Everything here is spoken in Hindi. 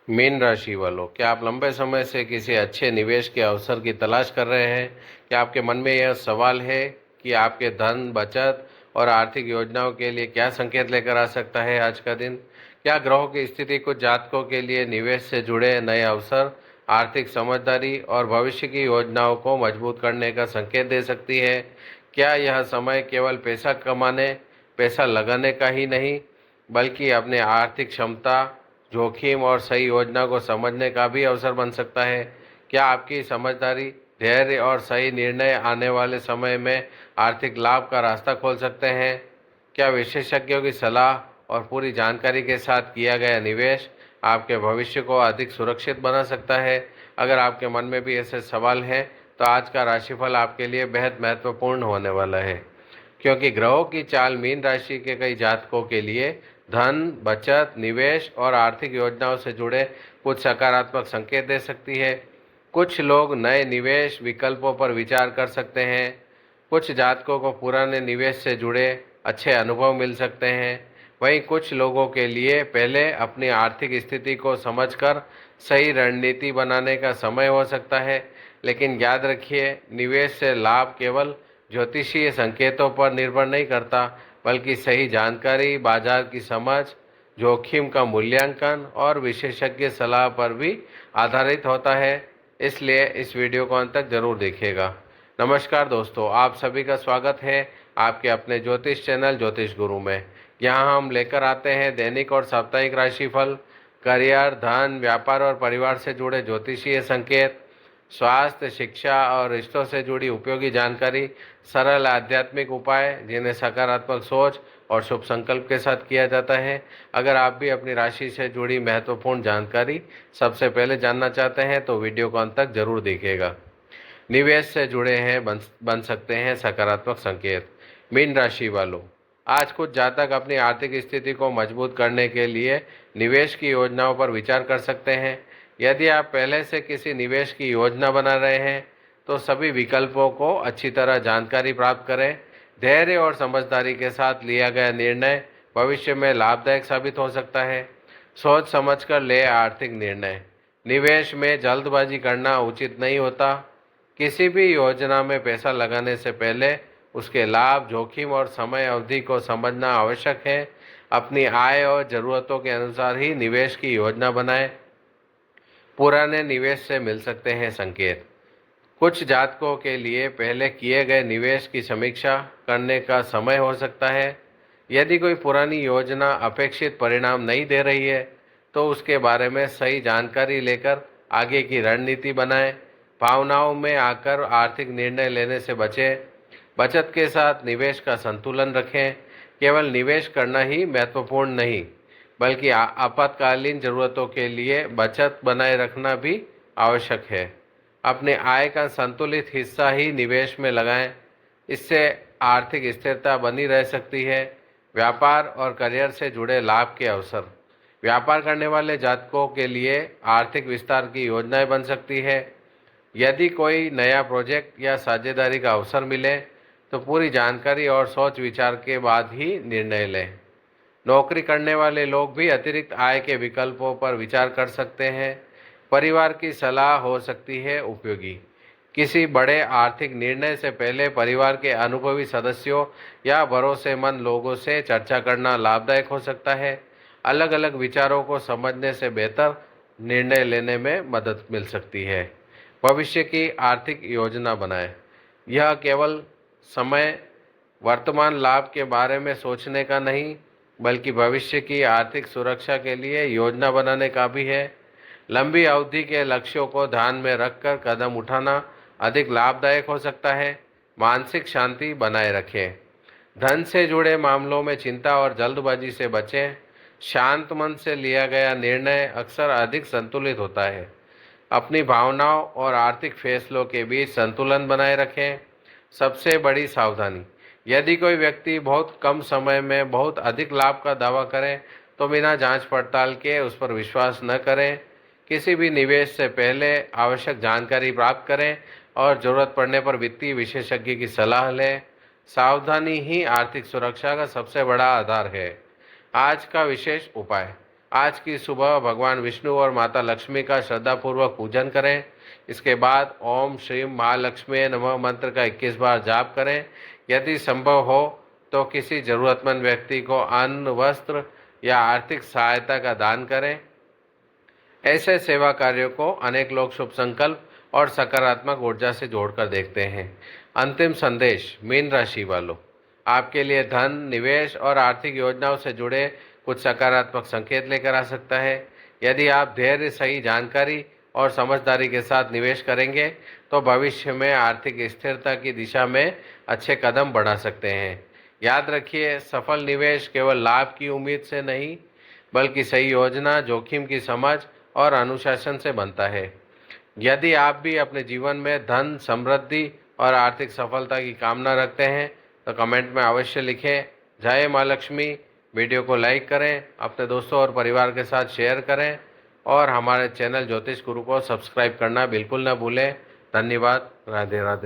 मीन राशि वालों, क्या आप लंबे समय से किसी अच्छे निवेश के अवसर की तलाश कर रहे हैं? क्या आपके मन में यह सवाल है कि आपके धन, बचत और आर्थिक योजनाओं के लिए क्या संकेत लेकर आ सकता है आज का दिन? क्या ग्रहों की स्थिति कुछ जातकों के लिए निवेश से जुड़े नए अवसर, आर्थिक समझदारी और भविष्य की योजनाओं को मजबूत करने का संकेत दे सकती है? क्या यह समय केवल पैसा कमाने, पैसा लगाने का ही नहीं, बल्कि अपने आर्थिक क्षमता, जोखिम और सही योजना को समझने का भी अवसर बन सकता है? क्या आपकी समझदारी, धैर्य और सही निर्णय आने वाले समय में आर्थिक लाभ का रास्ता खोल सकते हैं? क्या विशेषज्ञों की सलाह और पूरी जानकारी के साथ किया गया निवेश आपके भविष्य को अधिक सुरक्षित बना सकता है? अगर आपके मन में भी ऐसे सवाल हैं, तो आज का राशिफल आपके लिए बेहद महत्वपूर्ण होने वाला है, क्योंकि ग्रहों की चाल मीन राशि के कई जातकों के लिए धन, बचत, निवेश और आर्थिक योजनाओं से जुड़े कुछ सकारात्मक संकेत दे सकती है। कुछ लोग नए निवेश विकल्पों पर विचार कर सकते हैं। कुछ जातकों को पुराने निवेश से जुड़े अच्छे अनुभव मिल सकते हैं। वहीं कुछ लोगों के लिए पहले अपनी आर्थिक स्थिति को समझकर सही रणनीति बनाने का समय हो सकता है। लेकिन याद रखिए, निवेश से लाभ केवल ज्योतिषीय संकेतों पर निर्भर नहीं करता, बल्कि सही जानकारी, बाजार की समझ, जोखिम का मूल्यांकन और विशेषज्ञ सलाह पर भी आधारित होता है। इसलिए इस वीडियो को अंत तक जरूर देखिएगा। नमस्कार दोस्तों, आप सभी का स्वागत है आपके अपने ज्योतिष चैनल ज्योतिष गुरु में। यहाँ हम लेकर आते हैं दैनिक और साप्ताहिक राशिफल, करियर, धन, व्यापार और परिवार से जुड़े ज्योतिषीय संकेत, स्वास्थ्य, शिक्षा और रिश्तों से जुड़ी उपयोगी जानकारी, सरल आध्यात्मिक उपाय जिन्हें सकारात्मक सोच और शुभ संकल्प के साथ किया जाता है। अगर आप भी अपनी राशि से जुड़ी महत्वपूर्ण जानकारी सबसे पहले जानना चाहते हैं, तो वीडियो को अंत तक जरूर देखिएगा। निवेश से जुड़े हैं बन सकते हैं सकारात्मक संकेत। मीन राशि वालों, आज कुछ जातक अपनी आर्थिक स्थिति को मजबूत करने के लिए निवेश की योजनाओं पर विचार कर सकते हैं। यदि आप पहले से किसी निवेश की योजना बना रहे हैं, तो सभी विकल्पों को अच्छी तरह जानकारी प्राप्त करें। धैर्य और समझदारी के साथ लिया गया निर्णय भविष्य में लाभदायक साबित हो सकता है। सोच समझकर ले आर्थिक निर्णय। निवेश में जल्दबाजी करना उचित नहीं होता। किसी भी योजना में पैसा लगाने से पहले उसके लाभ, जोखिम और समय अवधि को समझना आवश्यक है। अपनी आय और ज़रूरतों के अनुसार ही निवेश की योजना बनाएं। पुराने निवेश से मिल सकते हैं संकेत। कुछ जातकों के लिए पहले किए गए निवेश की समीक्षा करने का समय हो सकता है। यदि कोई पुरानी योजना अपेक्षित परिणाम नहीं दे रही है, तो उसके बारे में सही जानकारी लेकर आगे की रणनीति बनाएं। भावनाओं में आकर आर्थिक निर्णय लेने से बचें। बचत के साथ निवेश का संतुलन रखें। केवल निवेश करना ही महत्वपूर्ण नहीं, बल्कि आपातकालीन ज़रूरतों के लिए बचत बनाए रखना भी आवश्यक है। अपने आय का संतुलित हिस्सा ही निवेश में लगाएं। इससे आर्थिक स्थिरता बनी रह सकती है। व्यापार और करियर से जुड़े लाभ के अवसर। व्यापार करने वाले जातकों के लिए आर्थिक विस्तार की योजनाएं बन सकती है। यदि कोई नया प्रोजेक्ट या साझेदारी का अवसर मिले, तो पूरी जानकारी और सोच विचार के बाद ही निर्णय लें। नौकरी करने वाले लोग भी अतिरिक्त आय के विकल्पों पर विचार कर सकते हैं। परिवार की सलाह हो सकती है उपयोगी। किसी बड़े आर्थिक निर्णय से पहले परिवार के अनुभवी सदस्यों या भरोसेमंद लोगों से चर्चा करना लाभदायक हो सकता है। अलग अलग विचारों को समझने से बेहतर निर्णय लेने में मदद मिल सकती है। भविष्य की आर्थिक योजना बनाएं। यह केवल समय वर्तमान लाभ के बारे में सोचने का नहीं, बल्कि भविष्य की आर्थिक सुरक्षा के लिए योजना बनाने का भी है। लंबी अवधि के लक्ष्यों को ध्यान में रखकर कदम उठाना अधिक लाभदायक हो सकता है। मानसिक शांति बनाए रखें। धन से जुड़े मामलों में चिंता और जल्दबाजी से बचें। शांत मन से लिया गया निर्णय अक्सर अधिक संतुलित होता है। अपनी भावनाओं और आर्थिक फैसलों के बीच संतुलन बनाए रखें। सबसे बड़ी सावधानी, यदि कोई व्यक्ति बहुत कम समय में बहुत अधिक लाभ का दावा करे, तो बिना जांच पड़ताल के उस पर विश्वास न करें। किसी भी निवेश से पहले आवश्यक जानकारी प्राप्त करें और ज़रूरत पड़ने पर वित्तीय विशेषज्ञ की सलाह लें। सावधानी ही आर्थिक सुरक्षा का सबसे बड़ा आधार है। आज का विशेष उपाय। आज की सुबह भगवान विष्णु और माता लक्ष्मी का श्रद्धापूर्वक पूजन करें। इसके बाद ओम श्रीम महालक्ष्मी नमः मंत्र का 21 बार जाप करें। यदि संभव हो तो किसी जरूरतमंद व्यक्ति को अन्न, वस्त्र या आर्थिक सहायता का दान करें। ऐसे सेवा कार्यों को अनेक लोग शुभ संकल्प और सकारात्मक ऊर्जा से जोड़कर देखते हैं। अंतिम संदेश मीन राशि वालों, आपके लिए धन, निवेश और आर्थिक योजनाओं से जुड़े कुछ सकारात्मक संकेत लेकर आ सकता है। यदि आप धैर्य, सही जानकारी और समझदारी के साथ निवेश करेंगे तो भविष्य में आर्थिक स्थिरता की दिशा में अच्छे कदम बढ़ा सकते हैं। याद रखिए, सफल निवेश केवल लाभ की उम्मीद से नहीं, बल्कि सही योजना, जोखिम की समझ और अनुशासन से बनता है। यदि आप भी अपने जीवन में धन, समृद्धि और आर्थिक सफलता की कामना रखते हैं तो कमेंट में अवश्य लिखें। जय माँ लक्ष्मी। वीडियो को लाइक करें, अपने दोस्तों और परिवार के साथ शेयर करें और हमारे चैनल ज्योतिष गुरु को सब्सक्राइब करना बिल्कुल न भूलें। धन्यवाद। राधे राधे।